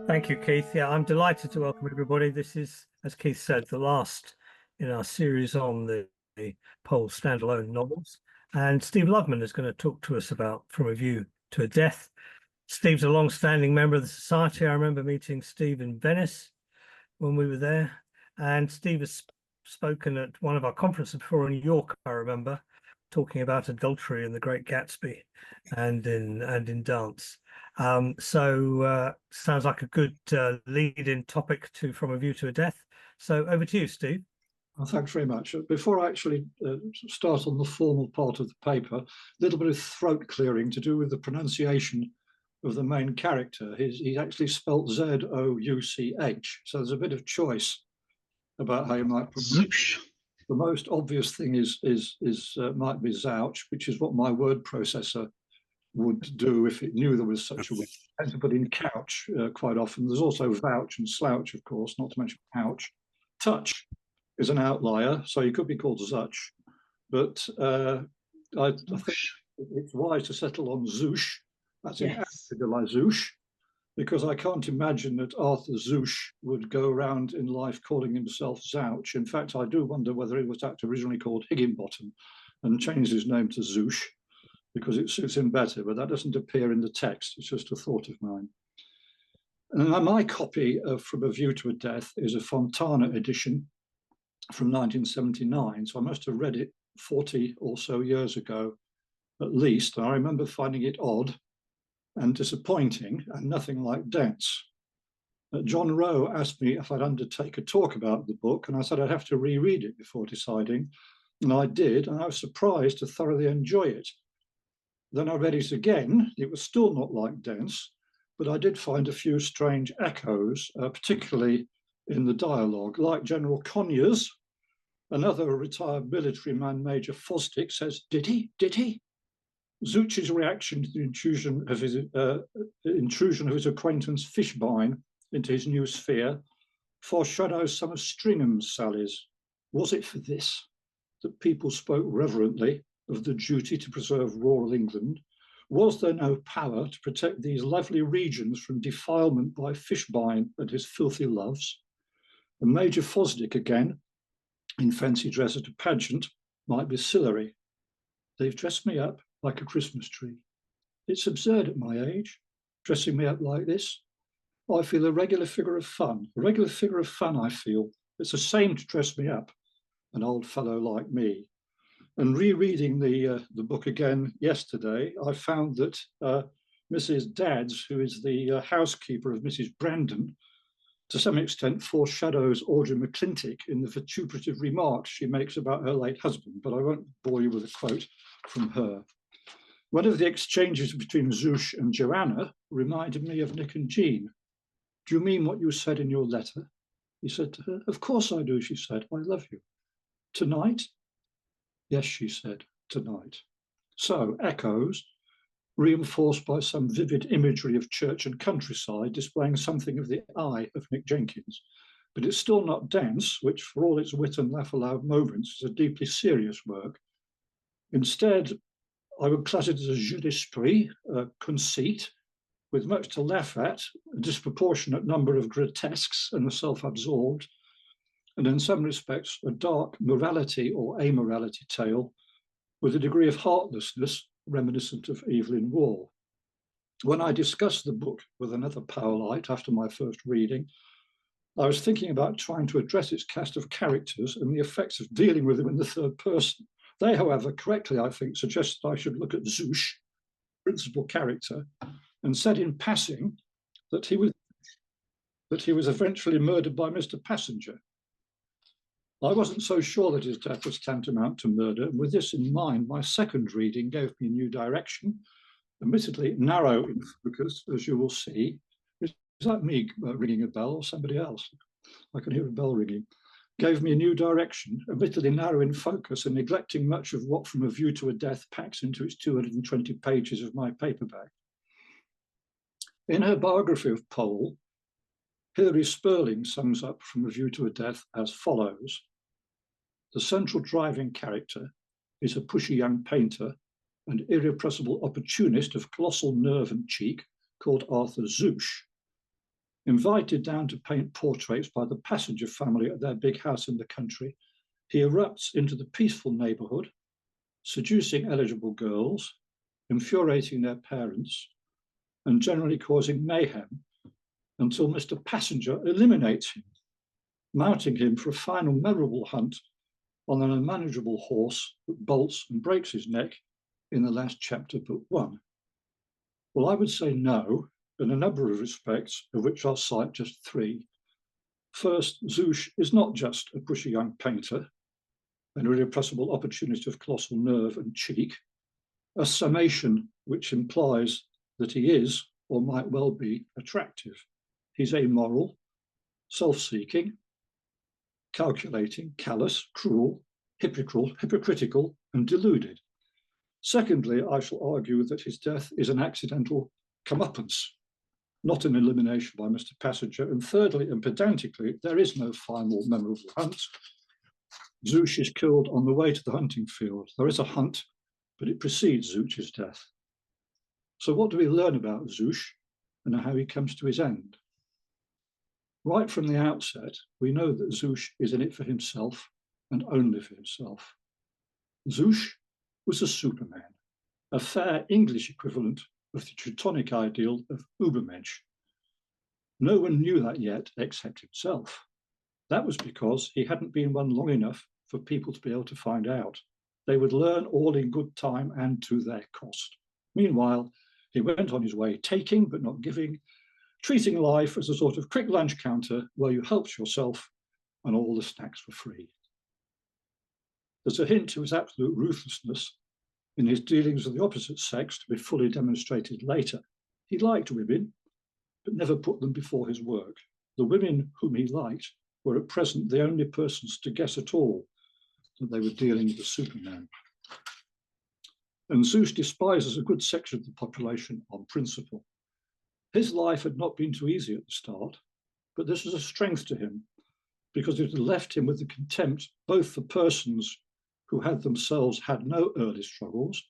Thank you, Keith. Yeah, I'm delighted to welcome everybody. This is, as Keith said, the last in our series on the Powell standalone novels. And Steve Loveman is going to talk to us about From a View to a Death. Steve's a long-standing member of the Society. I remember meeting Steve in Venice when we were there. And Steve has spoken at one of our conferences before in New York, I remember, talking about adultery in The Great Gatsby and in dance. Sounds like a good lead-in topic to From a View to a Death. So over to you, Steve. Well, thanks very much. Before I actually start on the formal part of the paper, a little bit of throat clearing to do with the pronunciation of the main character. He's actually spelt Z-O-U-C-H, so there's a bit of choice about how you might pronounce. The most obvious thing might be Zouch, which is what my word processor would do if it knew there was such a word. I tend to put in couch quite often. There's also vouch and slouch, of course, not to mention couch. Touch is an outlier, so you could be called Zuch, but I think it's wise to settle on Zouch. That's yes. In de la Zouch, because I can't imagine that Arthur Zouch would go around in life calling himself Zouch. In fact, I do wonder whether he was actually originally called Higginbottom and changed his name to Zouch because it suits him better, but that doesn't appear in the text. It's just a thought of mine. And my copy of From a View to a Death is a Fontana edition from 1979, so I must have read it 40 or so years ago at least. And I remember finding it odd and disappointing and nothing like dense. John Rowe asked me if I'd undertake a talk about the book, and I said I'd have to reread it before deciding, and I did, and I was surprised to thoroughly enjoy it. Then I read it again. It was still not like dense, but I did find a few strange echoes, particularly in the dialogue. Like General Conyers, another retired military man, Major Fosdick, says, "Did he? Did he?" Zouch's reaction to the intrusion of his acquaintance Fishbein into his new sphere foreshadows some of Stringham's sallies. Was it for this that people spoke reverently of the duty to preserve rural England? Was there no power to protect these lovely regions from defilement by Fishbein and his filthy loves? And Major Fosdick again, in fancy dress at a pageant, might be Sillery. They've dressed me up like a Christmas tree. It's absurd at my age, dressing me up like this. I feel a regular figure of fun. I feel. It's a shame to dress me up, an old fellow like me. And rereading the book again yesterday, I found that Mrs. Dadds, who is the housekeeper of Mrs. Brandon, to some extent foreshadows Audrey McClintock in the vituperative remarks she makes about her late husband, but I won't bore you with a quote from her. One of the exchanges between Zouch and Joanna reminded me of Nick and Jean. "Do you mean what you said in your letter?" he said to her. "Of course I do," she said. "I love you." "Tonight?" "Yes," she said, "tonight." So, echoes, reinforced by some vivid imagery of church and countryside, displaying something of the eye of Nick Jenkins. But it's still not dense, which, for all its wit and laugh-aloud moments, is a deeply serious work. Instead, I would class it as a jeu d'esprit, a conceit, with much to laugh at, a disproportionate number of grotesques and the self-absorbed, and in some respects, a dark morality or amorality tale with a degree of heartlessness reminiscent of Evelyn Waugh. When I discussed the book with another Powellite after my first reading, I was thinking about trying to address its cast of characters and the effects of dealing with them in the third person. They, however, correctly, I think, suggested I should look at Zouch, principal character, and said in passing that he was eventually murdered by Mr. Passenger. I wasn't so sure that his death was tantamount to murder, and with this in mind, my second reading gave me a new direction, admittedly narrow in focus, as you will see. Is that me ringing a bell or somebody else? I can hear a bell ringing. Gave me a new direction, admittedly narrow in focus and neglecting much of what From a View to a Death packs into its 220 pages of my paperback. In her biography of Powell, Hilary Spurling sums up From a View to a Death as follows. the central driving character is a pushy young painter and irrepressible opportunist of colossal nerve and cheek called Arthur Zouche. Invited down to paint portraits by the Passenger family at their big house in the country, he erupts into the peaceful neighborhood, seducing eligible girls, infuriating their parents, and generally causing mayhem until Mr. Passenger eliminates him, mounting him for a final memorable hunt on an unmanageable horse that bolts and breaks his neck in the last chapter but one. Well, I would say no, in a number of respects, of which I'll cite just three. First, Zouche is not just a pushy young painter, an irrepressible opportunist of colossal nerve and cheek, a summation which implies that he is, or might well be, attractive. He's amoral, self-seeking, calculating, callous, cruel, hypocritical, and deluded. Secondly, I shall argue that his death is an accidental comeuppance, not an elimination by Mr. Passenger. And thirdly, and pedantically, there is no final memorable hunt. Zouche is killed on the way to the hunting field. There is a hunt, but it precedes Zouche's death. So what do we learn about Zouche and how he comes to his end? Right from the outset, we know that Zouche is in it for himself and only for himself. Zouche was a Superman, a fair English equivalent of the Teutonic ideal of Übermensch. No one knew that yet except himself. That was because he hadn't been one long enough for people to be able to find out. They would learn all in good time and to their cost. Meanwhile, he went on his way, taking but not giving, treating life as a sort of quick lunch counter where you helped yourself and all the snacks were free. There's a hint to his absolute ruthlessness in his dealings with the opposite sex to be fully demonstrated later. He liked women, but never put them before his work. The women whom he liked were at present the only persons to guess at all that they were dealing with a Superman. And Zouche despises a good section of the population on principle. His life had not been too easy at the start, but this was a strength to him because it had left him with the contempt both for persons who had themselves had no early struggles,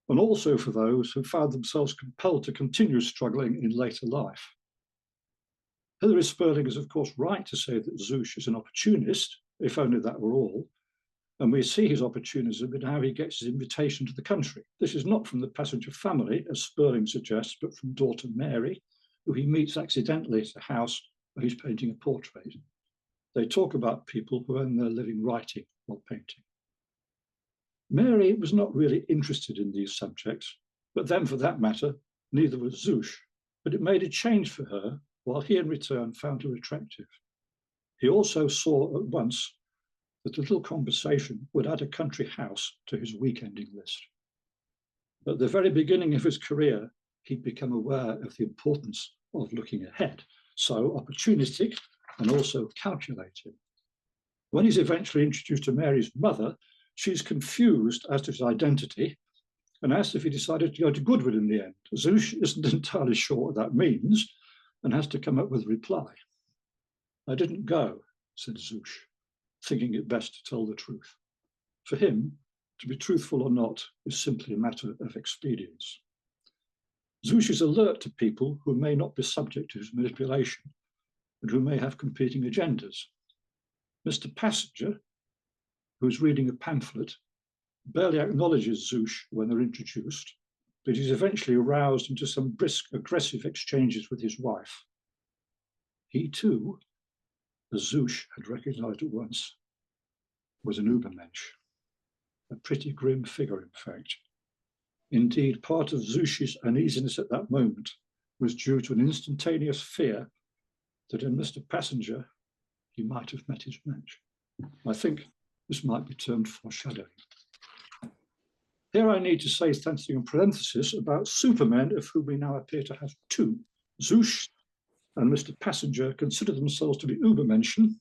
and also for those who found themselves compelled to continue struggling in later life. Hilary Spurling is, of course, right to say that Zouche is an opportunist, if only that were all, and we see his opportunism in how he gets his invitation to the country. This is not from the Passenger family, as Spurling suggests, but from daughter Mary, who he meets accidentally at a house where he's painting a portrait. They talk about people who earn their living writing while painting. Mary was not really interested in these subjects, but then for that matter, neither was Zouche, but it made a change for her, while he in return found her attractive. He also saw at once that a little conversation would add a country house to his weekending list. At the very beginning of his career, he'd become aware of the importance of looking ahead, so opportunistic and also calculating. When he's eventually introduced to Mary's mother, she's confused as to his identity and asks if he decided to go to Goodwood in the end. Zouche isn't entirely sure what that means and has to come up with a reply. "I didn't go," said Zouche, thinking it best to tell the truth. For him, to be truthful or not is simply a matter of expedience. Zouche is alert to people who may not be subject to his manipulation and who may have competing agendas. Mr. Passenger, who's reading a pamphlet, barely acknowledges Zouche when they're introduced, but he's eventually aroused into some brisk, aggressive exchanges with his wife. He too, as Zouche had recognized at once, was an Übermensch, a pretty grim figure, in fact. Indeed, part of Zouche's uneasiness at that moment was due to an instantaneous fear that in Mr. Passenger, he might have met his match. I think this might be termed foreshadowing. Here I need to say something in parenthesis about supermen, of whom we now appear to have two. Zouche and Mr. Passenger consider themselves to be Übermenschen,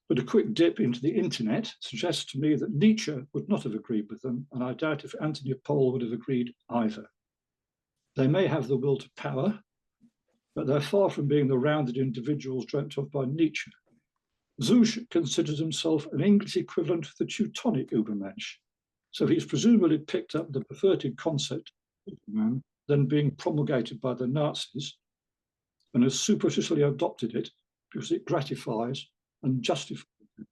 but a quick dip into the internet suggests to me that Nietzsche would not have agreed with them, and I doubt if Anthony Powell would have agreed either. They may have the will to power, but they're far from being the rounded individuals dreamt of by Nietzsche. Zouche considers himself an English equivalent of the Teutonic Übermensch, so he's presumably picked up the perverted concept of Superman, then being promulgated by the Nazis, and has superficially adopted it because it gratifies and justifies it.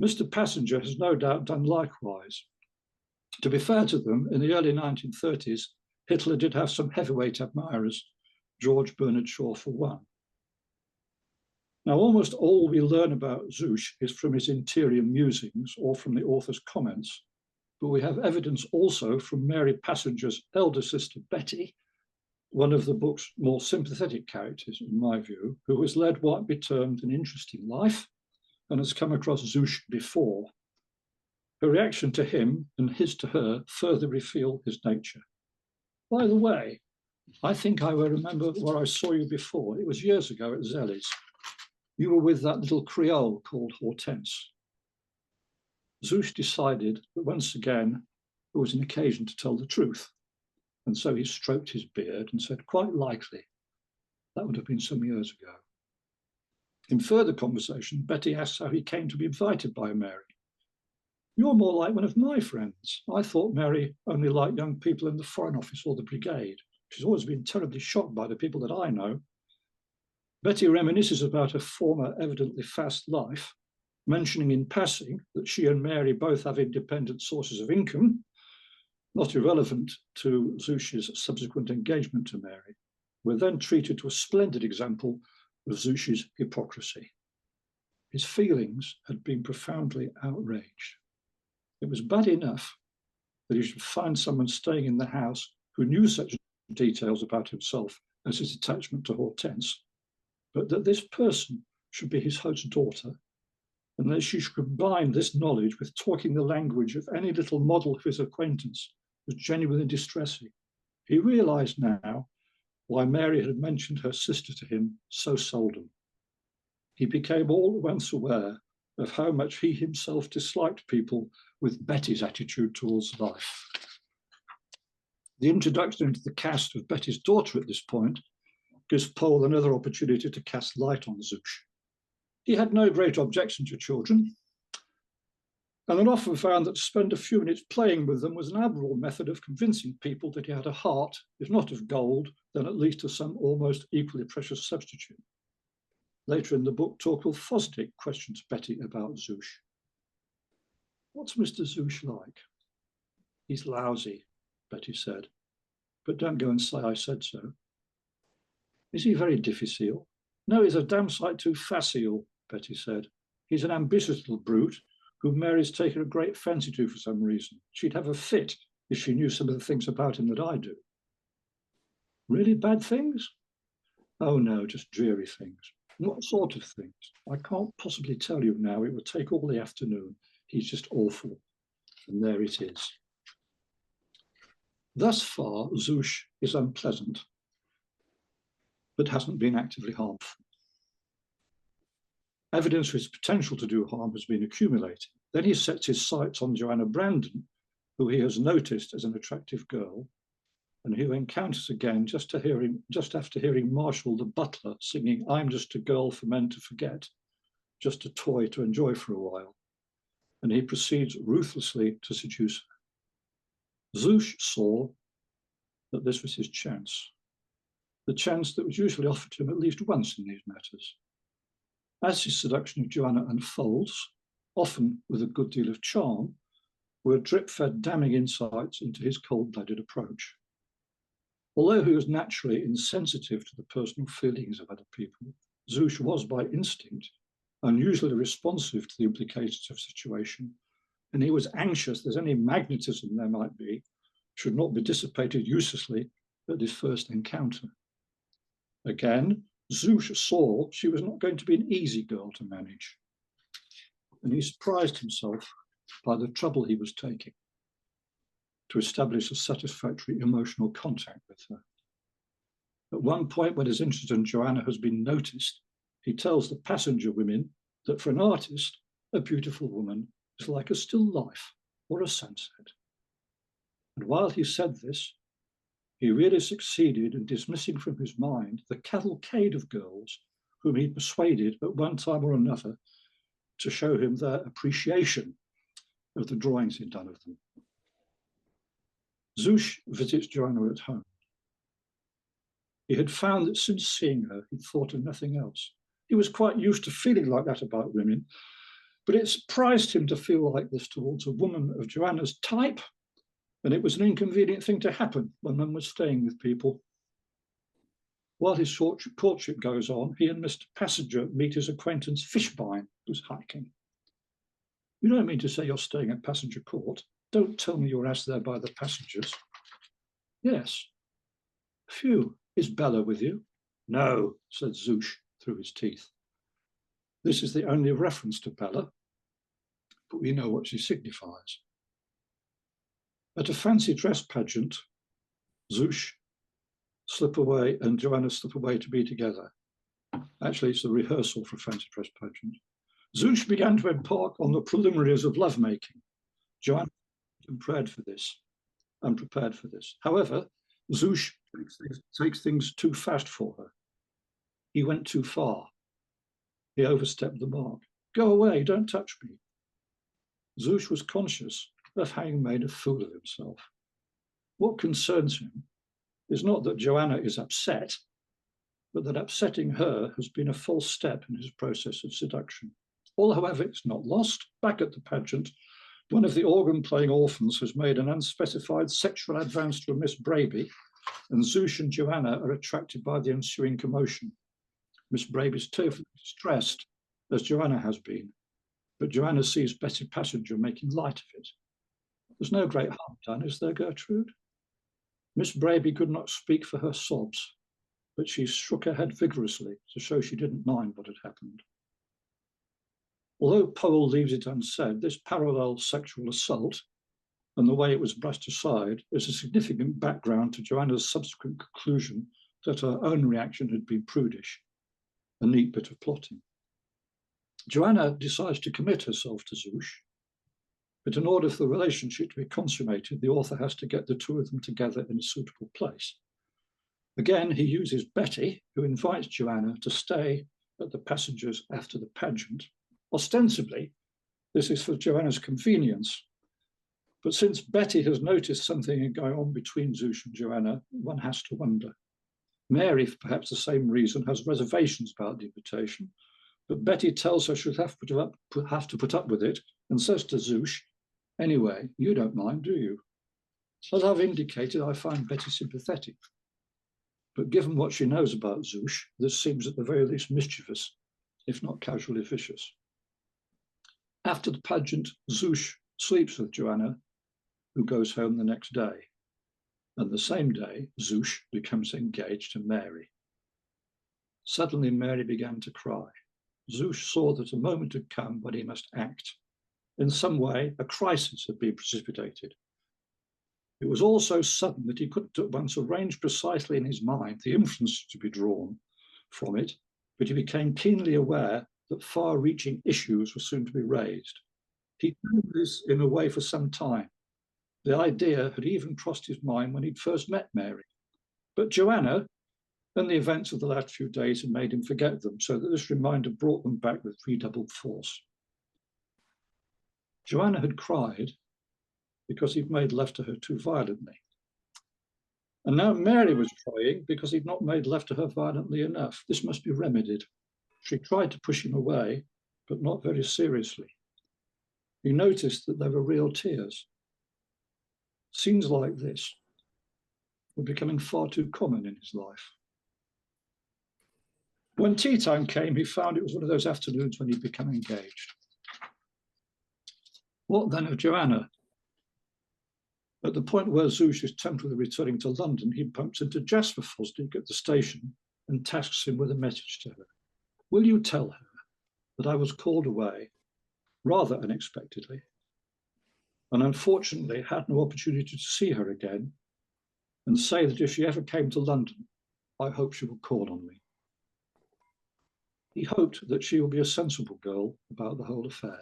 Mr. Passenger has no doubt done likewise. To be fair to them, in the early 1930s, Hitler did have some heavyweight admirers, George Bernard Shaw for one. Now, almost all we learn about Zouche is from his interior musings or from the author's comments, but we have evidence also from Mary Passenger's elder sister, Betty, one of the book's more sympathetic characters, in my view, who has led what might be termed an interesting life and has come across Zouche before. Her reaction to him and his to her further reveal his nature. By the way, I think I will remember where I saw you before. It was years ago at Zelli's. You were with that little Creole called Hortense. Zouche decided that once again there was an occasion to tell the truth. And so he stroked his beard and said, quite likely, that would have been some years ago. In further conversation, Betty asked how he came to be invited by Mary. You're more like one of my friends. I thought Mary only liked young people in the Foreign Office or the Brigade. She's always been terribly shocked by the people that I know. Betty reminisces about her former, evidently fast life, mentioning in passing that she and Mary both have independent sources of income, not irrelevant to Zouche's subsequent engagement to Mary. We're then treated to a splendid example of Zouche's hypocrisy. His feelings had been profoundly outraged. It was bad enough that he should find someone staying in the house who knew such details about himself as his attachment to Hortense, but that this person should be his host's daughter, and that she should combine this knowledge with talking the language of any little model of his acquaintance was genuinely distressing. He realized now why Mary had mentioned her sister to him so seldom. He became all at once aware of how much he himself disliked people with Betty's attitude towards life. The introduction into the cast of Betty's daughter at this point gives Powell another opportunity to cast light on Zouche. He had no great objection to children, and had often found that to spend a few minutes playing with them was an admirable method of convincing people that he had a heart, if not of gold, then at least of some almost equally precious substitute. Later in the book, Torquil Fosdick questions Betty about Zouche. What's Mr. Zouche like? He's lousy, Betty said, but don't go and say I said so. Is he very difficile? No, he's a damn sight too facile, Betty said. He's an ambitious little brute whom Mary's taken a great fancy to for some reason. She'd have a fit if she knew some of the things about him that I do. Really bad things? Oh no, just dreary things. What sort of things? I can't possibly tell you now. It would take all the afternoon. He's just awful. And there it is. Thus far, Zouche is unpleasant, but hasn't been actively harmful. Evidence of his potential to do harm has been accumulating. Then he sets his sights on Joanna Brandon, who he has noticed as an attractive girl, and who encounters again just after hearing Marshall the butler singing "I'm just a girl for men to forget," just a toy to enjoy for a while, and he proceeds ruthlessly to seduce her. Zouche saw that this was his chance, the chance that was usually offered to him at least once in these matters. As his seduction of Joanna unfolds, often with a good deal of charm, we're drip-fed damning insights into his cold-blooded approach. Although he was naturally insensitive to the personal feelings of other people, Zouche was by instinct unusually responsive to the implications of the situation, and he was anxious that any magnetism there might be should not be dissipated uselessly at this first encounter. Again, Zouche saw she was not going to be an easy girl to manage, and he surprised himself by the trouble he was taking to establish a satisfactory emotional contact with her. At one point, when his interest in Joanna has been noticed, he tells the passenger women that for an artist, a beautiful woman is like a still life or a sunset. And while he said this, he really succeeded in dismissing from his mind the cavalcade of girls whom he persuaded at one time or another to show him their appreciation of the drawings he'd done of them. Zouche visits Joanna at home. He had found that since seeing her, he'd thought of nothing else. He was quite used to feeling like that about women, but it surprised him to feel like this towards a woman of Joanna's type, and it was an inconvenient thing to happen when one was staying with people. While his courtship goes on, he and Mr. Passenger meet his acquaintance Fishbein, who's hiking. You don't mean to say you're staying at Passenger Court? Don't tell me you were asked there by the passengers. Yes. Phew, is Bella with you? No, said Zouche through his teeth. This is the only reference to Bella, but we know what she signifies. At a fancy dress pageant, Zouche slip away and Joanna slip away to be together. Actually, it's a rehearsal for a fancy dress pageant. Zouche began to embark on the preliminaries of lovemaking. Joanna was prepared for this. However, Zouche takes things too fast for her. He went too far. He overstepped the mark. Go away, don't touch me. Zouche was conscious of having made a fool of himself. What concerns him is not that Joanna is upset, but that upsetting her has been a false step in his process of seduction. All, however, it's not lost. Back at the pageant, one of the organ-playing orphans has made an unspecified sexual advance to a Miss Braby, and Zouche and Joanna are attracted by the ensuing commotion. Miss Braby's tearfully distressed, as Joanna has been, but Joanna sees Betty Passenger making light of it. There's no great harm done, is there, Gertrude? Miss Braby could not speak for her sobs, but she shook her head vigorously to show she didn't mind what had happened. Although Powell leaves it unsaid, this parallel sexual assault and the way it was brushed aside is a significant background to Joanna's subsequent conclusion that her own reaction had been prudish, a neat bit of plotting. Joanna decides to commit herself to Zouche, but in order for the relationship to be consummated, the author has to get the two of them together in a suitable place. Again, he uses Betty, who invites Joanna to stay at the Passengers after the pageant. Ostensibly, this is for Joanna's convenience, but since Betty has noticed something going on between Zouche and Joanna, one has to wonder. Mary, for perhaps the same reason, has reservations about the invitation, but Betty tells her she'll have to put up with it and says to Zouche, anyway, you don't mind, do you? As I've indicated, I find Betty sympathetic, but given what she knows about Zouche, this seems at the very least mischievous, if not casually vicious. After the pageant, Zouche sleeps with Joanna, who goes home the next day. And the same day, Zouche becomes engaged to Mary. Suddenly, Mary began to cry. Zouche saw that a moment had come when he must act. In some way, a crisis had been precipitated. It was all so sudden that he couldn't at once arrange precisely in his mind the inference to be drawn from it, but he became keenly aware that far-reaching issues were soon to be raised. He'd known this in a way for some time. The idea had even crossed his mind when he'd first met Mary. But Joanna and the events of the last few days had made him forget them, so that this reminder brought them back with redoubled force. Joanna had cried because he'd made love to her too violently. And now Mary was crying because he'd not made love to her violently enough. This must be remedied. She tried to push him away, but not very seriously. He noticed that there were real tears. Scenes like this were becoming far too common in his life. When tea time came, he found it was one of those afternoons when he'd become engaged. What then of Joanna? At the point where Zouche is temporarily returning to London, he bumps into Jasper Fosdick at the station and tasks him with a message to her. Will you tell her that I was called away rather unexpectedly and unfortunately had no opportunity to see her again, and say that if she ever came to London, I hope she will call on me. He hoped that she would be a sensible girl about the whole affair.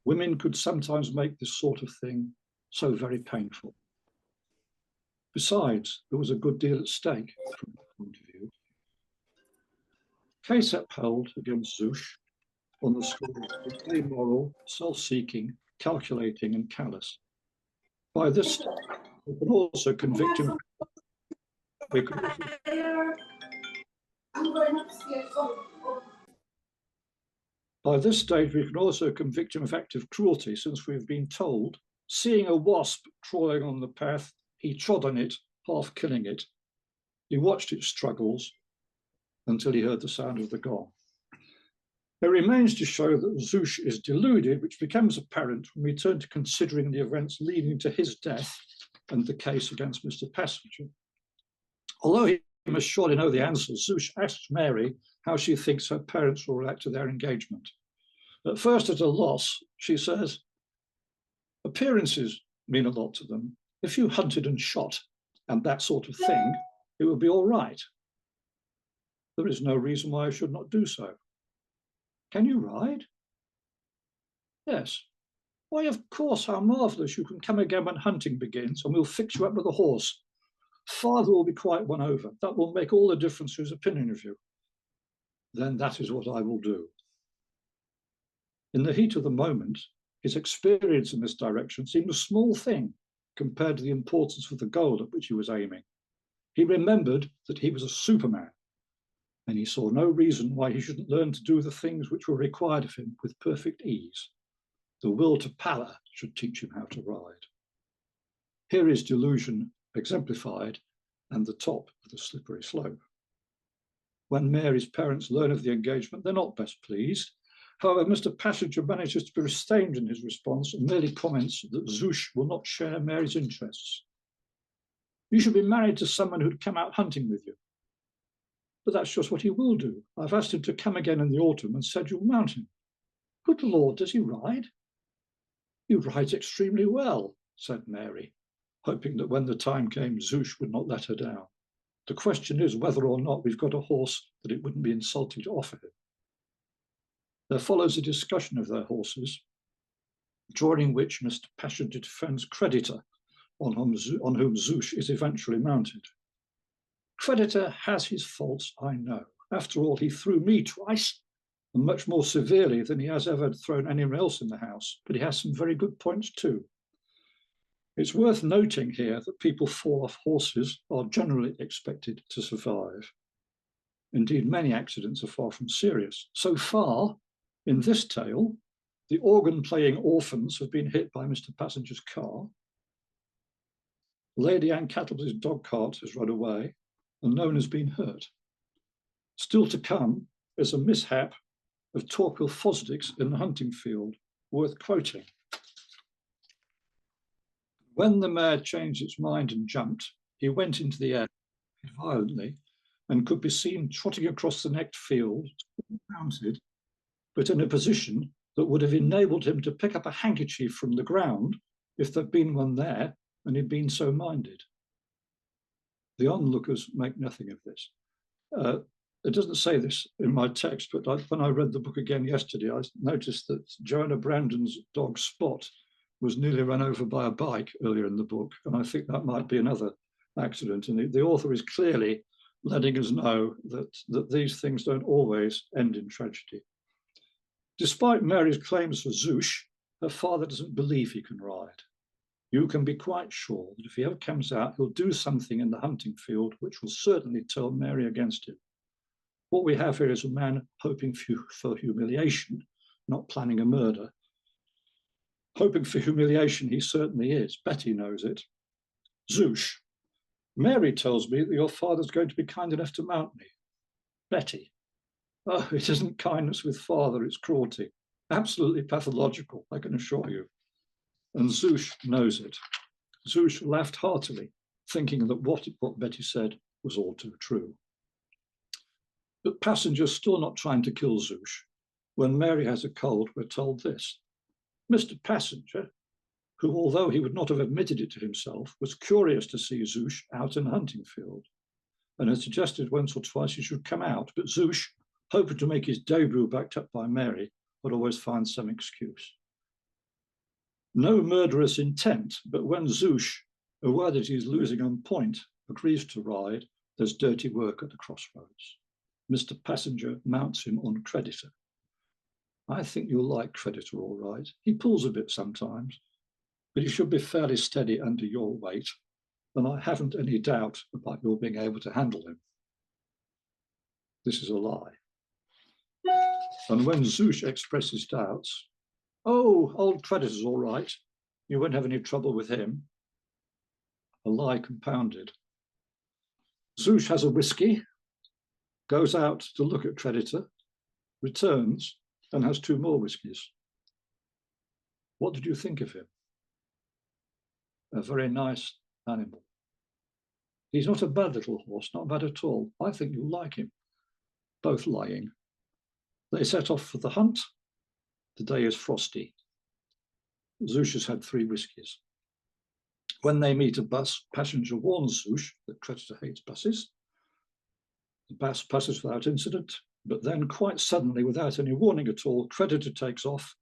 Women could sometimes make this sort of thing so very painful. Besides, there was a good deal at stake from her point of view. Case upheld against Zouche on the score of amoral, self-seeking, calculating, and callous. By this stage, we can also convict him. By this stage, we can also convict him of active cruelty, since we've been told, seeing a wasp crawling on the path, he trod on it, half killing it. He watched its struggles until he heard the sound of the gong. It remains to show that Zouche is deluded, which becomes apparent when we turn to considering the events leading to his death and the case against Mr. Passenger. Although he must surely know the answers, Zouche asks Mary how she thinks her parents will react to their engagement. At first, at a loss, she says, appearances mean a lot to them. If you hunted and shot and that sort of thing, it would be all right. There is no reason why I should not do so. Can you ride? Yes. Why, of course, how marvellous. You can come again when hunting begins, and we'll fix you up with a horse. Father will be quite won over. That will make all the difference to his opinion of you. Then that is what I will do. In the heat of the moment, his experience in this direction seemed a small thing compared to the importance of the goal at which he was aiming. He remembered that he was a Superman, and he saw no reason why he shouldn't learn to do the things which were required of him with perfect ease. The will to power should teach him how to ride. Here is delusion exemplified and the top of the slippery slope. When Mary's parents learn of the engagement, they're not best pleased. However, Mr. Passenger manages to be restrained in his response and merely comments that Zouche will not share Mary's interests. You should be married to someone who'd come out hunting with you. But that's just what he will do. I've asked him to come again in the autumn and said you'll mount him. Good Lord, does he ride? He rides extremely well, said Mary, hoping that when the time came, Zouche would not let her down. The question is whether or not we've got a horse that it wouldn't be insulting to offer him. There follows a discussion of their horses, during which Mr. Passenger defends Creditor, on whom Zouche is eventually mounted. Creditor has his faults, I know. After all, he threw me twice, and much more severely than he has ever thrown anyone else in the house, but he has some very good points too. It's worth noting here that people fall off horses are generally expected to survive. Indeed, many accidents are far from serious. So far, in this tale, the organ-playing orphans have been hit by Mr. Passenger's car. Lady Anne Cattleby's dog cart has run away, and no one has been hurt. Still to come is a mishap of Torquil Fosdick's in the hunting field, worth quoting. When the mare changed its mind and jumped, he went into the air violently and could be seen trotting across the next field, mounted, but in a position that would have enabled him to pick up a handkerchief from the ground if there'd been one there and he'd been so minded. The onlookers make nothing of this. It doesn't say this in my text, but when I read the book again yesterday, I noticed that Joanna Brandon's dog Spot was nearly run over by a bike earlier in the book, and I think that might be another accident. And the author is clearly letting us know that these things don't always end in tragedy. Despite Mary's claims for Zouche, her father doesn't believe he can ride. You can be quite sure that if he ever comes out, he'll do something in the hunting field which will certainly turn Mary against him. What we have here is a man hoping for humiliation, not planning a murder. Hoping for humiliation, he certainly is. Betty knows it. Zouche, Mary tells me that your father's going to be kind enough to mount me. Betty, oh, it isn't kindness with father, it's cruelty. Absolutely pathological, I can assure you. And Zouche knows it. Zouche laughed heartily, thinking that what Betty said was all too true. But Passenger's still not trying to kill Zouche. When Mary has a cold, we're told this. Mr. Passenger, who, although he would not have admitted it to himself, was curious to see Zouche out in the hunting field, and had suggested once or twice he should come out, but Zouche, hoping to make his debut backed up by Mary, would always find some excuse. No murderous intent, but when Zouche, aware that he's losing on point, agrees to ride, there's dirty work at the crossroads. Mr. Passenger mounts him on Creditor. I think you'll like Creditor all right. He pulls a bit sometimes, but he should be fairly steady under your weight, and I haven't any doubt about your being able to handle him. This is a lie. And when Zouche expresses doubts, oh, old Creditor's all right. You won't have any trouble with him. A lie compounded. Zouche has a whiskey, goes out to look at Creditor, returns, and has 2 more whiskies. What did you think of him? A very nice animal. He's not a bad little horse, not bad at all. I think you'll like him. Both lying. They set off for the hunt. The day is frosty. Zouche has had 3 whiskies. When they meet a bus, Passenger warns Zouche that Creditor hates buses. The bus passes without incident, but then quite suddenly, without any warning at all, Creditor takes off.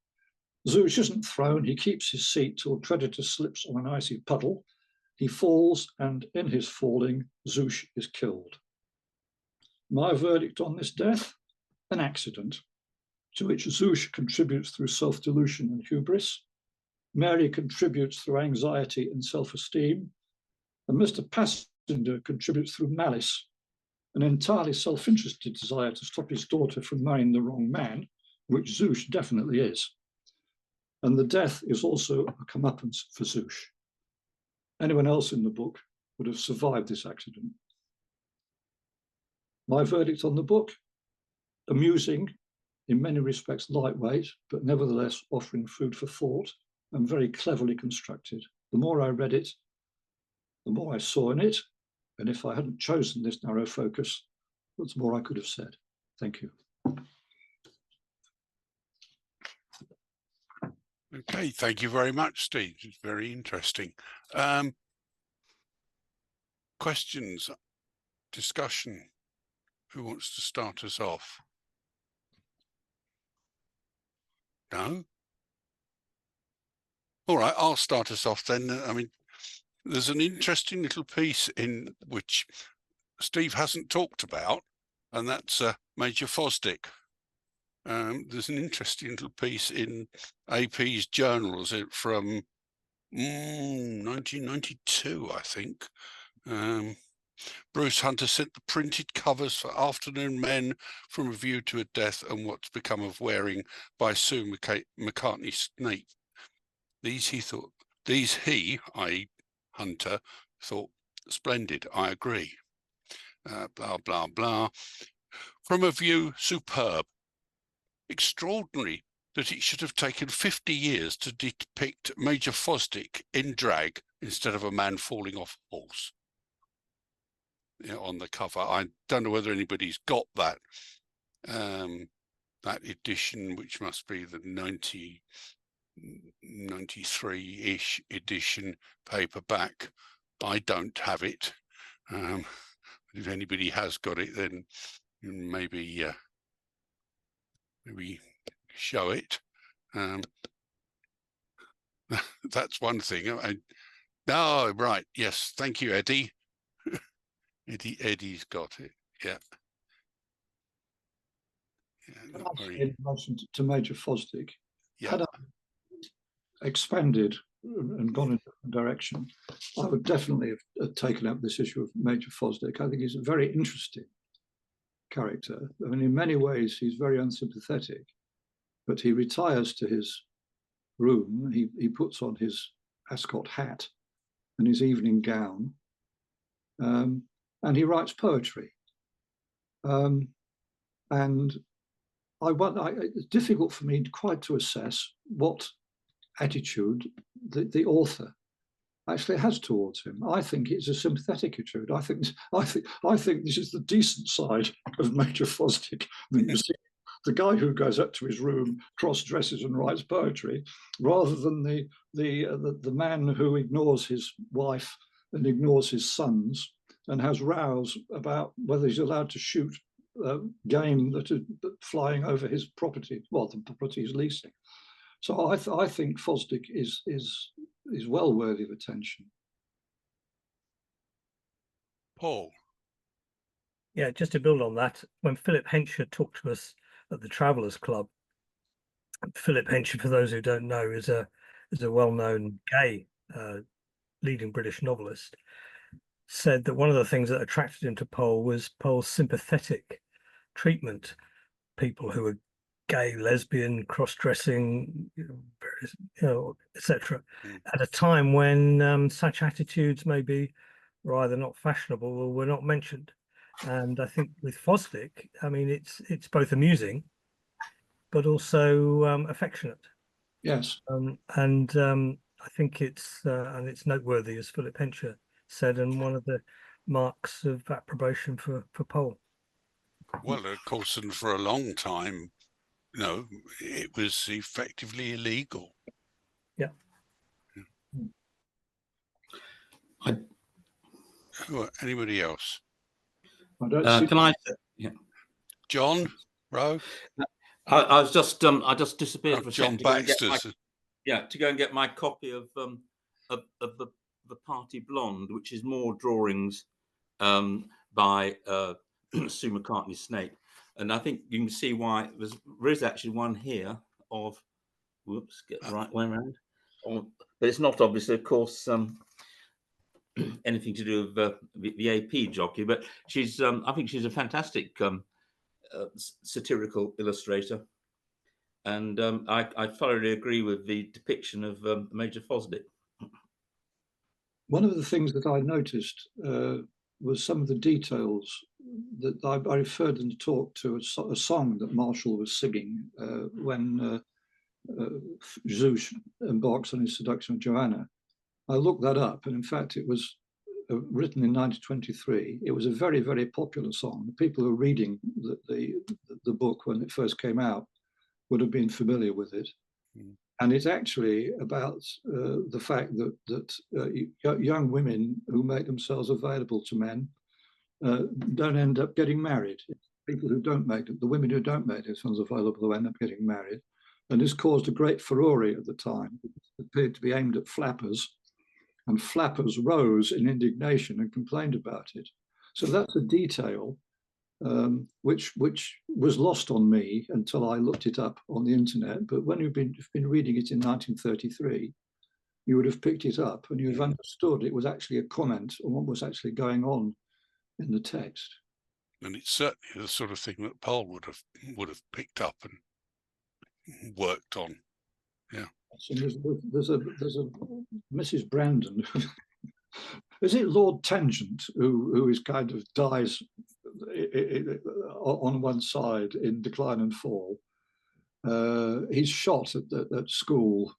Zouche isn't thrown. He keeps his seat till Creditor slips on an icy puddle. He falls, and in his falling, Zouche is killed. My verdict on this death? An accident, to which Zouche contributes through self-delusion and hubris. Mary contributes through anxiety and self-esteem. And Mr. Passenger contributes through malice, an entirely self-interested desire to stop his daughter from marrying the wrong man, which Zouche definitely is. And the death is also a comeuppance for Zouche. Anyone else in the book would have survived this accident. My verdict on the book? Amusing, in many respects lightweight, but nevertheless offering food for thought, and very cleverly constructed. The more I read it, the more I saw in it, and if I hadn't chosen this narrow focus, the more I could have said. Thank you. Okay, thank you very much, Steve. It's very interesting. Questions, discussion. Who wants to start us off? No? All right, I'll start us off then. I mean, there's an interesting little piece in which Steve hasn't talked about, and that's Major Fosdick. There's an interesting little piece in AP's journals from 1992, I think. Bruce Hunter sent the printed covers for Afternoon Men, From a View to a Death, and What's Become of Waring by Sue McCartney Snape. These, i.e. Hunter, thought splendid. I agree. Blah, blah, blah. From a View, superb. Extraordinary that it should have taken 50 years to depict Major Fosdick in drag instead of a man falling off a horse. On the cover. I don't know whether anybody's got that that edition, which must be the 93-ish edition paperback. I don't have it. If anybody has got it, then maybe show it. That's one thing. Oh, right. Yes. Thank you, Eddie. Eddie's got it. Yeah. In relation to Major Fosdick, yeah. Had I expanded and gone in a different direction, I would definitely have taken up this issue of Major Fosdick. I think he's a very interesting character. I mean, in many ways, he's very unsympathetic, but he retires to his room. He puts on his ascot hat and his evening gown, and he writes poetry. And it's difficult for me quite to assess what attitude the author actually has towards him. I think it's a sympathetic attitude. I think this is the decent side of Major Fosdick. You see, the guy who goes up to his room, cross-dresses and writes poetry, rather than the man who ignores his wife and ignores his sons and has rows about whether he's allowed to shoot game that is flying over his property, well, the property he's leasing. So I think Fosdick is well worthy of attention. Paul. Yeah, just to build on that, when Philip Hensher talked to us at the Travellers Club, Philip Hensher, for those who don't know, is a well-known gay leading British novelist, said that one of the things that attracted him to Powell was Powell's sympathetic treatment. People who were gay, lesbian, cross-dressing, etc. At a time when such attitudes maybe were either not fashionable or were not mentioned. And I think with Fosdick, I mean, it's both amusing, but also affectionate. Yes. I think it's noteworthy, as Philip Hensher said, and one of the marks of approbation for Powell. Well, of course, and for a long time, it was effectively illegal. Yeah. Anybody else? I don't see. Can I? Yeah. John Rowe? I was just I just disappeared for a John second Baxter's. to go and get my copy of the Party Blonde, which is more drawings by Sue McCartney Snape, and I think you can see why there is actually one here of get the right way around, but it's not obviously, of course, anything to do with the AP jockey, but she's I think she's a fantastic satirical illustrator, and I thoroughly agree with the depiction of Major Fosdick. One of the things that I noticed was some of the details that I referred in the talk to a song that Marshall was singing when Zeus embarks on his seduction of Joanna. I looked that up, and in fact, it was written in 1923. It was a very, very popular song. The people who were reading the book when it first came out would have been familiar with it. Mm. And it's actually about the fact that young women who make themselves available to men don't end up getting married. People who don't make them, the women who don't make themselves available end up getting married. And this caused a great furore at the time. It appeared to be aimed at flappers, and flappers rose in indignation and complained about it. So that's a detail which was lost on me until I looked it up on the internet. But when you've been reading it in 1933, you would have picked it up and you've understood it was actually a comment on what was actually going on in the text. And it's certainly the sort of thing that Powell would have picked up and worked on. Yeah. So there's a Mrs. Brandon. Is it Lord Tangent who is kind of dies on one side in Decline and Fall? He's shot at school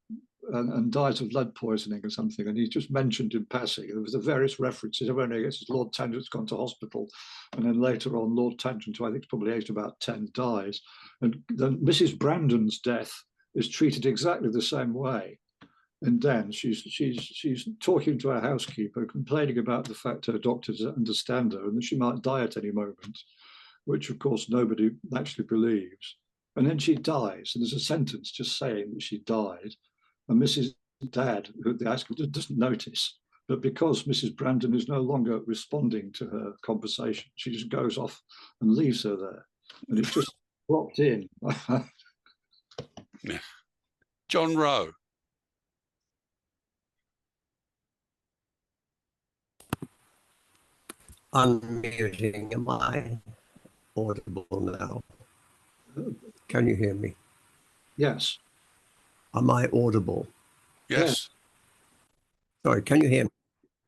and dies of lead poisoning or something, and he's just mentioned in passing. There was the various references. I guess Lord Tangent's gone to hospital, and then later on, Lord Tangent, who I think is probably aged about 10, dies, and then Mrs. Brandon's death is treated exactly the same way. And then she's talking to her housekeeper, complaining about the fact her doctor doesn't understand her and that she might die at any moment, which of course nobody actually believes. And then she dies, and there's a sentence just saying that she died. And Mrs. Dad, who the housekeeper doesn't notice, but because Mrs. Brandon is no longer responding to her conversation, she just goes off and leaves her there. And it's just dropped in. Yeah. John Rowe. Unmuting. Am I audible now? Can you hear me? Yes. Am I audible? Yes. Sorry, can you hear me?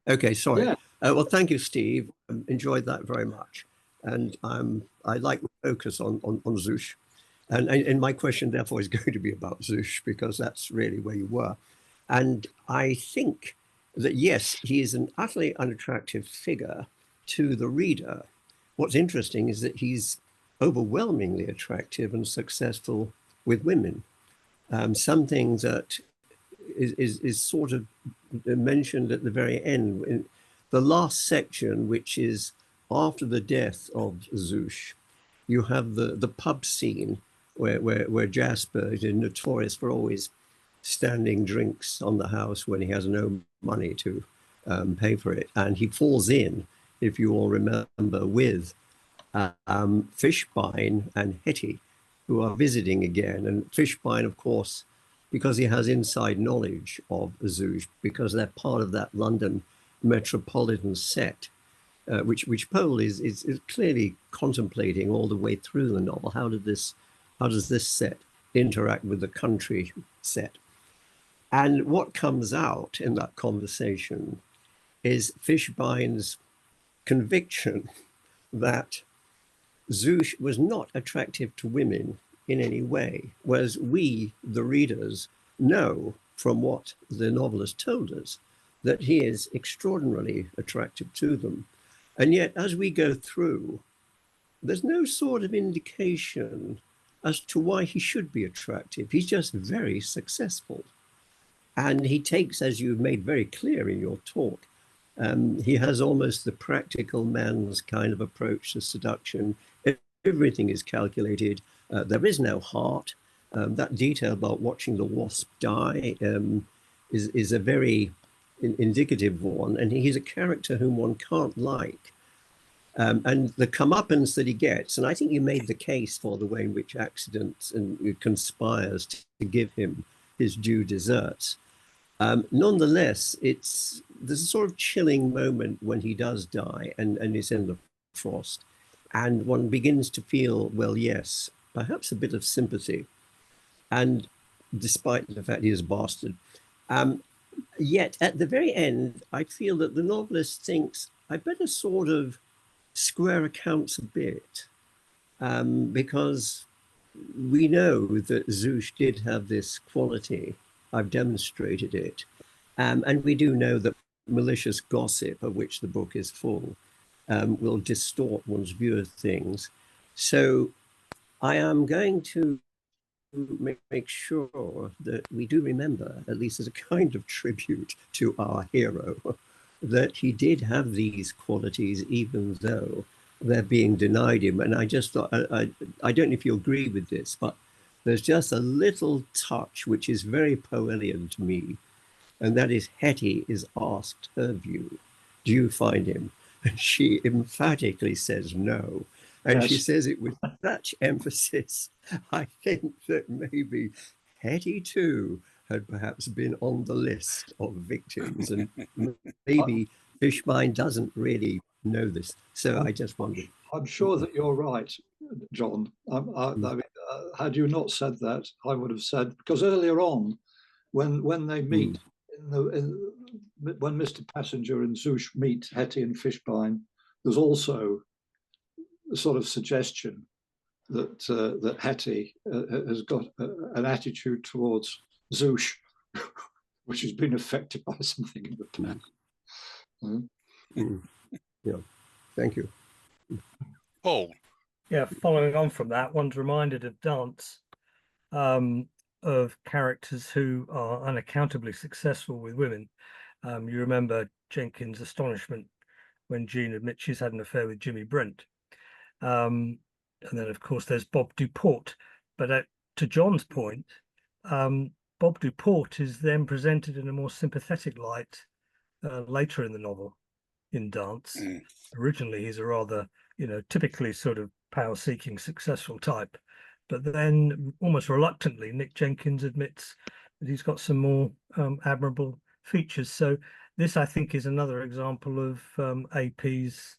Okay, sorry. Yeah. Well, thank you, Steve. Enjoyed that very much. And I like to focus on Zeus. And my question, therefore, is going to be about Zeus, because that's really where you were. And I think that, yes, he is an utterly unattractive figure to the reader. What's interesting is that he's overwhelmingly attractive and successful with women. Something that is sort of mentioned at the very end, in the last section, which is after the death of Zeus. You have the pub scene where Jasper is notorious for always standing drinks on the house when he has no money to pay for it. And he falls in, if you all remember, with Fishbein and Hetty, who are visiting again. And Fishbein, of course, because he has inside knowledge of Zouche, because they're part of that London metropolitan set, which Powell is clearly contemplating all the way through the novel. How does this set interact with the country set? And what comes out in that conversation is Fishbein's conviction that Zouche was not attractive to women in any way, whereas we, the readers, know from what the novelist told us that he is extraordinarily attractive to them. And yet, as we go through, there's no sort of indication as to why he should be attractive. He's just very successful. And he takes, as you've made very clear in your talk, he has almost the practical man's kind of approach to seduction. Everything is calculated. There is no heart. That detail about watching the wasp die is a very indicative one. And he's a character whom one can't like. And the comeuppance that he gets, and I think you made the case for the way in which accidents and conspires to give him his due deserts. Nonetheless, there's a sort of chilling moment when he does die and is in the frost. And one begins to feel, well, yes, perhaps a bit of sympathy. And despite the fact he is a bastard. Yet at the very end, I feel that the novelist thinks, I better sort of square accounts a bit, because we know that Zouche did have this quality. I've demonstrated it. And we do know that malicious gossip, of which the book is full, will distort one's view of things. So I am going to make sure that we do remember, at least as a kind of tribute to our hero, that he did have these qualities, even though they're being denied him. And I just thought, I don't know if you agree with this, but there's just a little touch which is very Powellian to me, and that is Hetty is asked her view. Do you find him? And she emphatically says no. And Yes. she says it with such emphasis. I think that maybe Hetty too had perhaps been on the list of victims, and maybe Fishbein doesn't really know this. So I just wondered. I'm sure that you're right, John. I mean, had you not said that, I would have said, because earlier on, when they meet, when Mr. Passenger and Zouche meet Hetty and Fishbein, there's also a sort of suggestion that that Hetty has got an attitude towards Zouche, which has been affected by something in the past. Yeah, thank you. Paul. Yeah, following on from that, one's reminded of Dance, of characters who are unaccountably successful with women. You remember Jenkins' astonishment when Jean admits she's had an affair with Jimmy Brent. And then, of course, there's Bob Duport. But to John's point, Bob Duport is then presented in a more sympathetic light later in the novel, in Dance. Originally, he's a rather, typically sort of power-seeking, successful type. But then, almost reluctantly, Nick Jenkins admits that he's got some more admirable features. So this, I think, is another example of AP's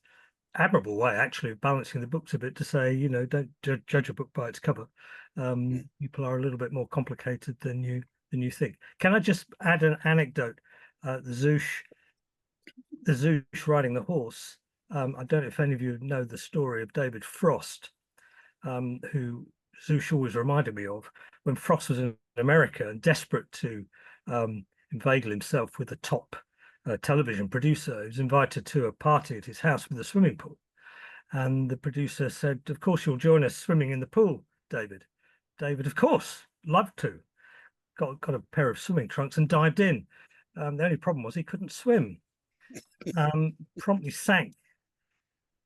admirable way, actually, of balancing the books a bit to say, don't judge a book by its cover. People are a little bit more complicated than you think. Can I just add an anecdote? The Zouche riding the horse. I don't know if any of you know the story of David Frost, who Zouche always reminded me of when Frost was in America and desperate to inveigle himself with the top television producer. He was invited to a party at his house with a swimming pool. And the producer said, of course, you'll join us swimming in the pool, David. David, of course, loved to. Got a pair of swimming trunks and dived in. The only problem was he couldn't swim. Promptly sank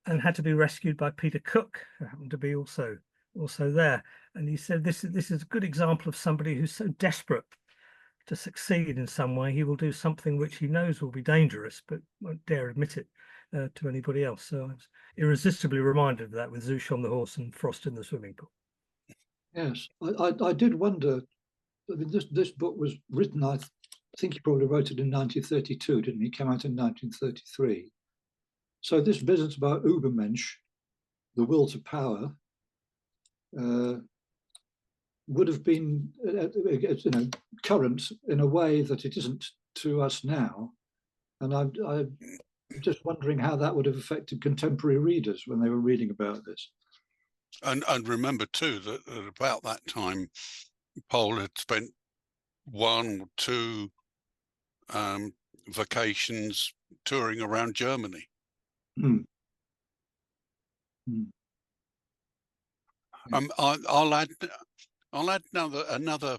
and had to be rescued by Peter Cook, who happened to be also there. And he said, this is a good example of somebody who's so desperate to succeed in some way, he will do something which he knows will be dangerous, but won't dare admit it to anybody else. So I was irresistibly reminded of that with Zoosh on the horse and Frost in the swimming pool. Yes, I did wonder. I mean, this book was written, I think he probably wrote it in 1932, didn't he? It came out in 1933. So this business about Übermensch, the will to power, would have been current in a way that it isn't to us now. And I'm just wondering how that would have affected contemporary readers when they were reading about this. And remember too that at about that time, Powell had spent 1 or 2 vacations touring around Germany. Mm. I'll add another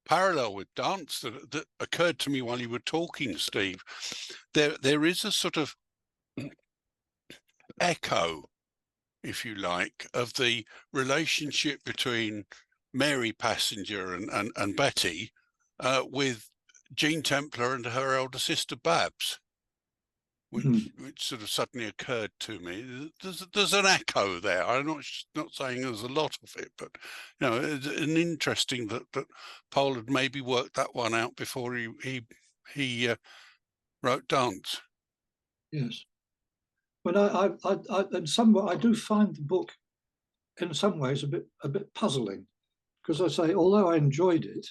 parallel with dance that occurred to me while you were talking, Steve. There is a sort of echo, if you like, of the relationship between Mary Passenger and Betty with Jean Templar and her elder sister Babs, which sort of suddenly occurred to me. There's an echo there. I'm not saying there's a lot of it, but you know, it's an interesting that Powell had maybe worked that one out before he wrote Dance. Yes. But I do find the book in some ways a bit puzzling, because I say, although I enjoyed it,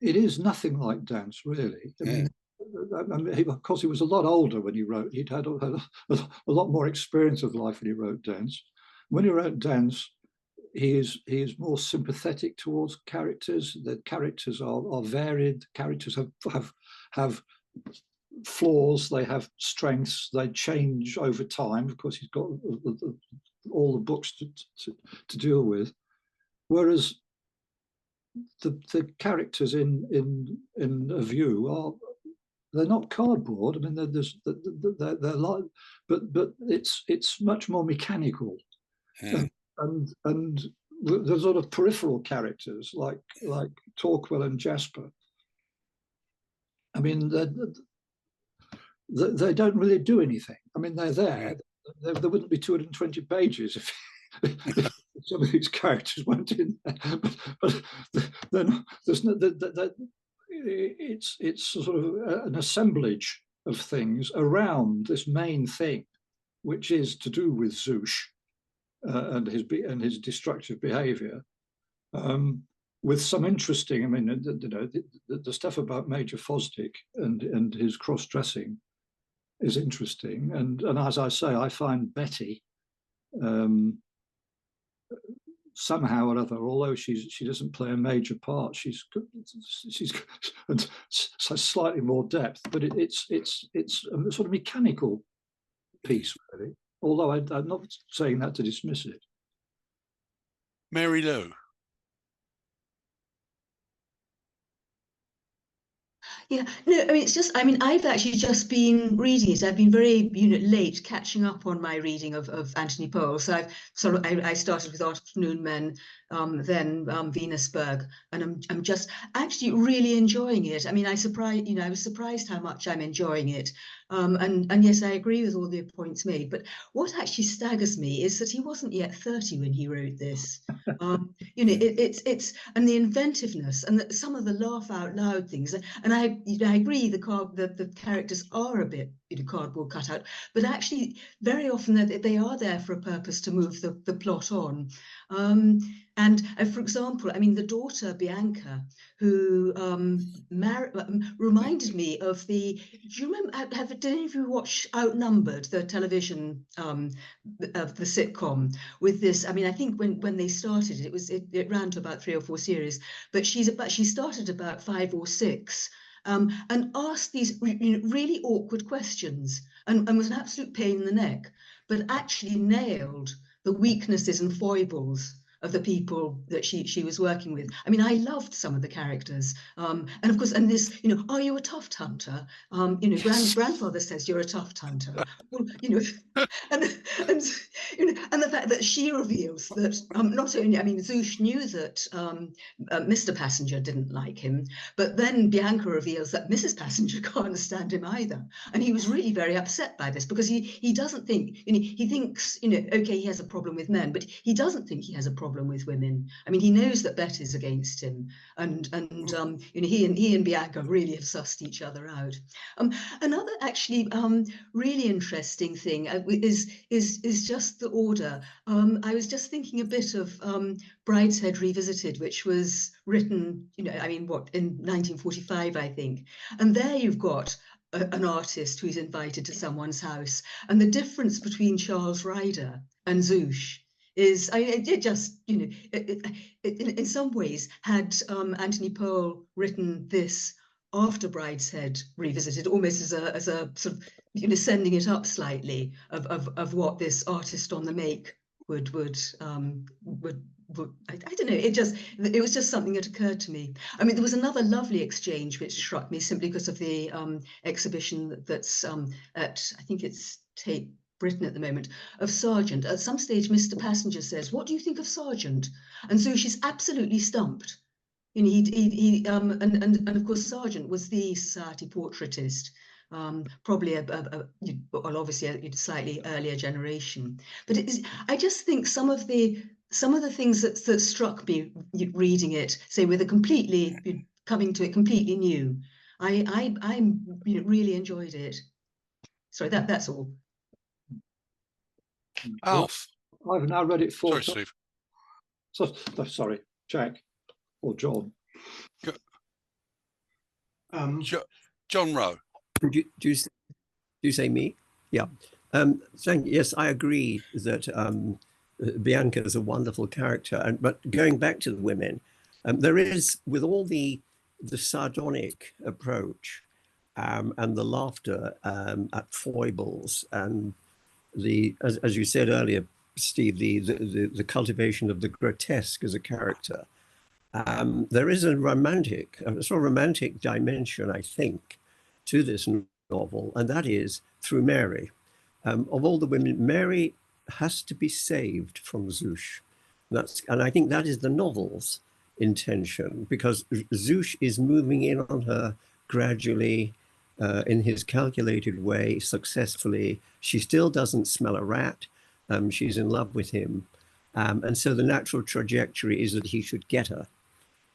it is nothing like Dance, really. I mean, of course, he was a lot older when he wrote. He'd had a lot more experience of life when he wrote Dance. When he wrote Dance, he is more sympathetic towards characters. The characters are varied. Characters have flaws. They have strengths. They change over time. Of course, he's got all the books to deal with. Whereas the characters in A View they're not cardboard. I mean, they're like, but it's much more mechanical, and the sort of peripheral characters like Torquil and Jasper. I mean, they don't really do anything. I mean, they're there. There wouldn't be 220 pages if some of these characters weren't in there. But then there's no. It's sort of an assemblage of things around this main thing, which is to do with Zoosh and his destructive behaviour, with some interesting. I mean, the stuff about Major Fosdick and his cross-dressing is interesting, and as I say, I find Betty. Somehow or other, although she doesn't play a major part, she's slightly more depth, but it's a sort of mechanical piece, really. Although I'm not saying that to dismiss it. Mary Lou. Yeah, no, I mean, it's just, I mean, I've actually just been reading it. I've been very, late catching up on my reading of Anthony Powell. So I started with Afternoon Men, then Venusberg, and I'm just actually really enjoying it. I mean, I was surprised how much I'm enjoying it. And yes, I agree with all the points made. But what actually staggers me is that he wasn't yet 30 when he wrote this. It's and the inventiveness and some of the laugh out loud things. And I agree the characters are a bit cardboard cutout, but actually very often they are there for a purpose to move the plot on. And for example, I mean, the daughter Bianca, who reminded me of do you remember? Did any of you watch Outnumbered, the television of the sitcom with this? I mean, I think when they started it ran to about 3 or 4 series, but she started about 5 or 6. And asked these really awkward questions and was an absolute pain in the neck, but actually nailed the weaknesses and foibles of the people that she was working with. I mean, I loved some of the characters, and of course, and this, you know, are you a tuft hunter? You know, grandfather says you're a tuft hunter. Well, you know, and you know, and the fact that she reveals that not only, I mean, Zouche knew that Mr. Passenger didn't like him, but then Bianca reveals that Mrs. Passenger can't stand him either, and he was really very upset by this because he doesn't think, you know, he thinks, you know, okay, he has a problem with men, but he doesn't think he has a problem with women. I mean, he knows that Betty's against him, and you know, he and Bianca really have sussed each other out. Another actually really interesting thing is just the order. I was just thinking a bit of Brideshead Revisited, which was written, you know, I mean, what, in 1945, I think, and there you've got an artist who's invited to someone's house, and the difference between Charles Ryder and Zouche is, I mean, it just, you know, in some ways, had Anthony Powell written this after Brideshead Revisited, almost as a sort of, you know, sending it up slightly of what this artist on the make would I don't know, it was just something that occurred to me. I mean, there was another lovely exchange which struck me simply because of the exhibition that's at, I think it's Tate Britain at the moment, of Sargent. At some stage, Mr. Passenger says, "What do you think of Sargent?" And so she's absolutely stumped. You know, and of course Sargent was the society portraitist, probably well, obviously a slightly earlier generation. But I just think some of the things that struck me reading it, say with a completely coming to it completely new, I you know, really enjoyed it. Sorry, that's all. Alf. I've now read it four Sorry, times. Steve. So, sorry, Jack or John. John Rowe. Do you say me? Yeah. Yes, I agree that Bianca is a wonderful character. But going back to the women, there is, with all the sardonic approach and the laughter at foibles and as you said earlier, Steve, the cultivation of the grotesque as a character. There is a sort of romantic dimension, I think, to this novel, and that is through Mary. Of all the women, Mary has to be saved from Zouche. And I think that is the novel's intention, because Zouche is moving in on her gradually, in his calculated way, successfully. She still doesn't smell a rat. She's in love with him. And so the natural trajectory is that he should get her.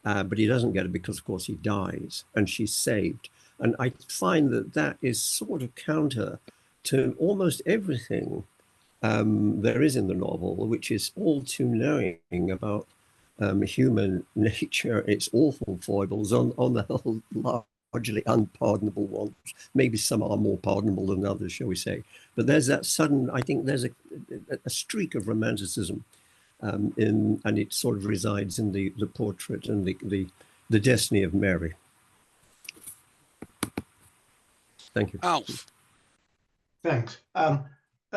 But he doesn't get her because, of course, he dies, and she's saved. And I find that is sort of counter to almost everything there is in the novel, which is all too knowing about human nature, its awful foibles, on the whole, largely unpardonable ones. Maybe some are more pardonable than others, shall we say. But there's that sudden, I think there's a streak of romanticism and it sort of resides in the portrait and the destiny of Mary. Thank you. Alf. Thanks.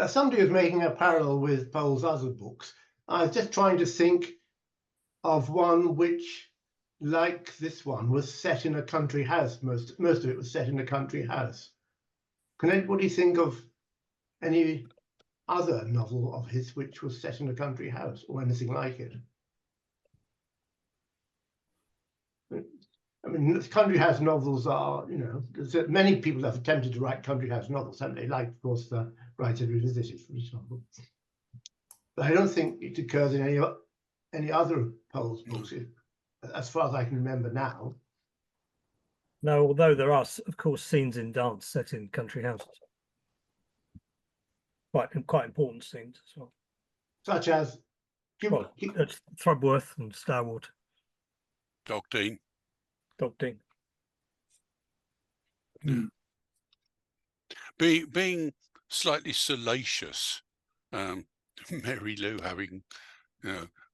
Somebody was making a parallel with Powell's other books. I was just trying to think of one which, like this one, was set in a country house. Most of it was set in a country house. Can anybody think of any other novel of his which was set in a country house or anything like it? I mean, country house novels are, you know, many people have attempted to write country house novels, haven't they? Like, of course, the Brideshead Revisited, for example. But I don't think it occurs in any other Powell's books, as far as I can remember now. No, although there are, of course, scenes in dance set in country houses. Quite important scenes as well. Such as? Thrubworth and Starwater. Dogdean. Dogdean. Yeah. Being slightly salacious, Mary Lou having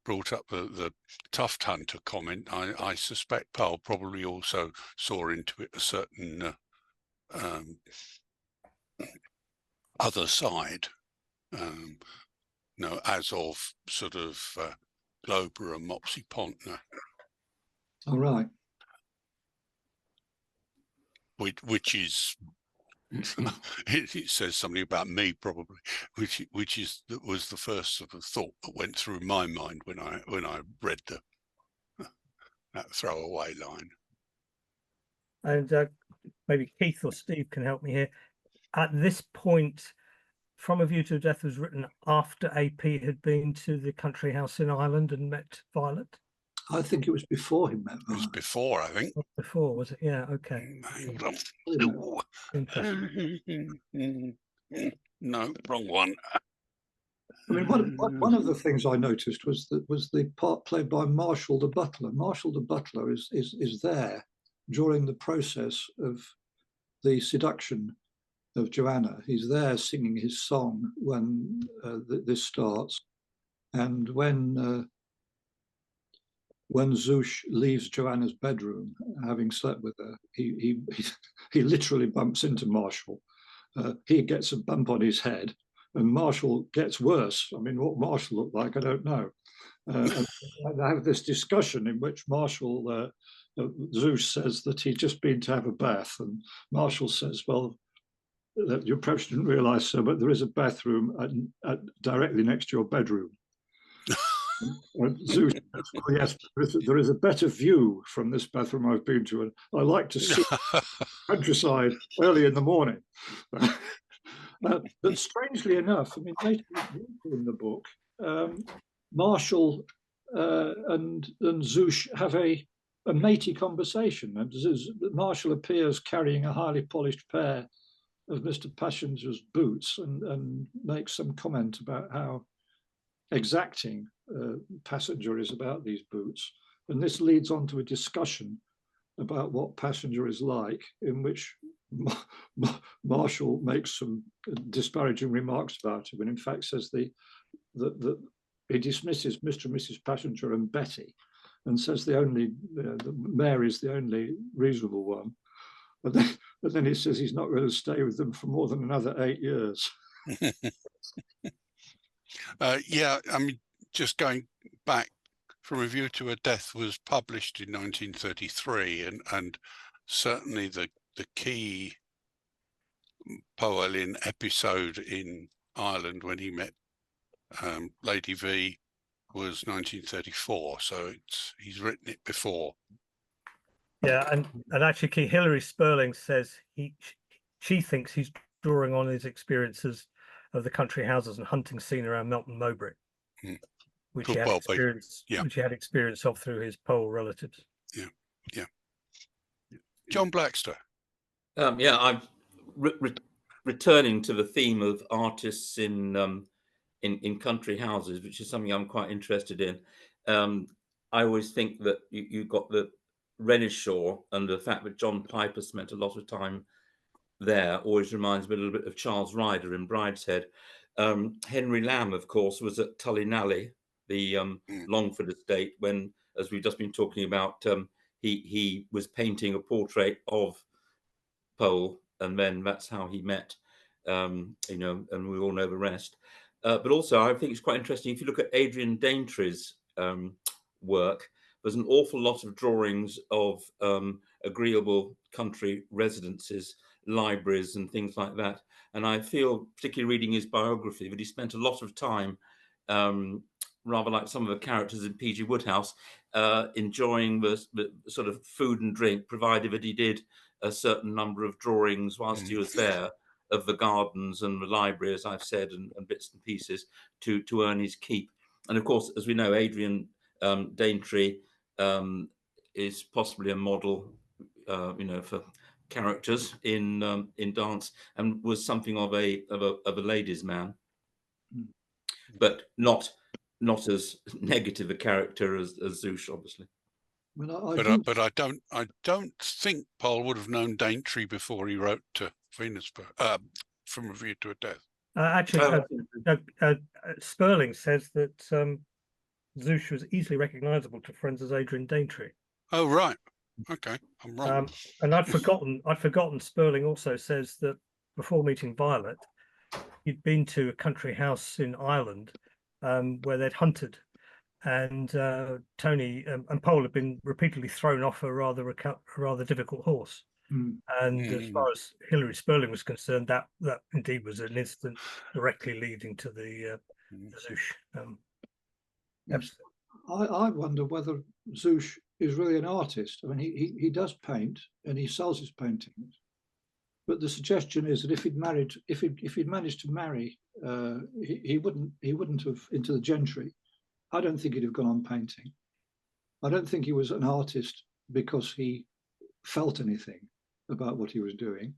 brought up the tuft hunter comment, I suspect Powell probably also saw into it a certain other side, as of sort of Glober and Mopsy Pontner, All right. which is it says something about me probably, which that was the first sort of thought that went through my mind when I read that throwaway line. And maybe Keith or Steve can help me here. At this point, From a View to Death was written after AP had been to the country house in Ireland and met Violet. I think it was before he met It was Violet. before, I think. Before, was it? Yeah, okay. Interesting. No, wrong one. I mean, one of the things I noticed was the part played by Marshall the butler. Marshall the butler is there during the process of the seduction of Joanna. He's there singing his song when this starts, and when Zouche leaves Joanna's bedroom, having slept with her, he literally bumps into Marshall. He gets a bump on his head, and Marshall gets worse. I mean, what Marshall looked like, I don't know. And I have this discussion in which Marshall, Zouche says that he'd just been to have a bath, and Marshall says, well, you perhaps didn't realise so, but there is a bathroom directly next to your bedroom. Zeus, oh yes, there is a better view from this bathroom I've been to, and I like to see countryside early in the morning. But strangely enough, I mean, later in the book, Marshall and Zouche have a matey conversation, and Marshall appears carrying a highly polished pair of Mr. Passenger's boots and makes some comment about how exacting Passenger is about these boots. And this leads on to a discussion about what Passenger is like, in which Marshall makes some disparaging remarks about him, and in fact says that he dismisses Mr. and Mrs. Passenger and Betty, and says the Mary's the only reasonable one. But then he says he's not going to stay with them for more than another 8 years. Yeah, I mean, just going back, From a View to a Death was published in 1933, and certainly the key Powell episode in Ireland when he met Lady V was 1934. So he's written it before. Yeah, and actually, Key Hilary Spurling says she thinks he's drawing on his experiences of the country houses and hunting scene around Melton Mowbray, which he had experience of through his Pole relatives. Yeah. John Blackster. I'm returning to the theme of artists in country houses, which is something I'm quite interested in. I always think that you got the Renishaw, and the fact that John Piper spent a lot of time there always reminds me a little bit of Charles Ryder in Brideshead. Henry Lamb, of course, was at Tullynally, the Longford estate, when, as we've just been talking about, he was painting a portrait of Powell, and then that's how he met, and we all know the rest. But also, I think it's quite interesting, if you look at Adrian Daintrey's work, there's an awful lot of drawings of agreeable country residences, libraries and things like that. And I feel, particularly reading his biography, that he spent a lot of time, rather like some of the characters in P.G. Wodehouse, enjoying the sort of food and drink, provided that he did a certain number of drawings whilst he was there of the gardens and the library, as I've said, and bits and pieces to earn his keep. And of course, as we know, Adrian Daintrey is possibly a model, for characters in dance, and was something of a ladies' man, but not as negative a character as Zouche, obviously. But I don't think Paul would have known Daintrey before he wrote to Venusberg, From a View to a Death. Actually, Spurling says that Zouche was easily recognisable to friends as Adrian Daintrey. Oh right, okay, I'm wrong. And I'd forgotten. Spurling also says that before meeting Violet, he'd been to a country house in Ireland where they'd hunted, and Tony and Powell had been repeatedly thrown off a rather difficult horse. And as far as Hilary Spurling was concerned, that indeed was an incident directly leading to the Zouche. I wonder whether Zouche is really an artist. I mean, he does paint and he sells his paintings, but the suggestion is that if he'd managed to marry, he wouldn't have into the gentry. I don't think he'd have gone on painting. I don't think he was an artist because he felt anything about what he was doing.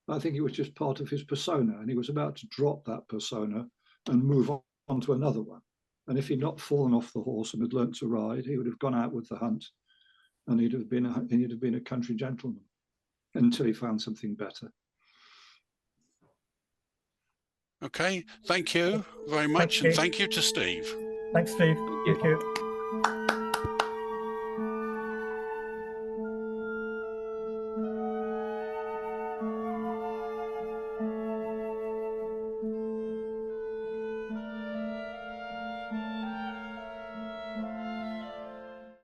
I think it was just part of his persona, and he was about to drop that persona and move on to another one. And if he'd not fallen off the horse and had learnt to ride, he would have gone out with the hunt, and he'd have been a country gentleman until he found something better. Okay, thank you very much, and thank you to Steve. Thanks, Steve. Thank you.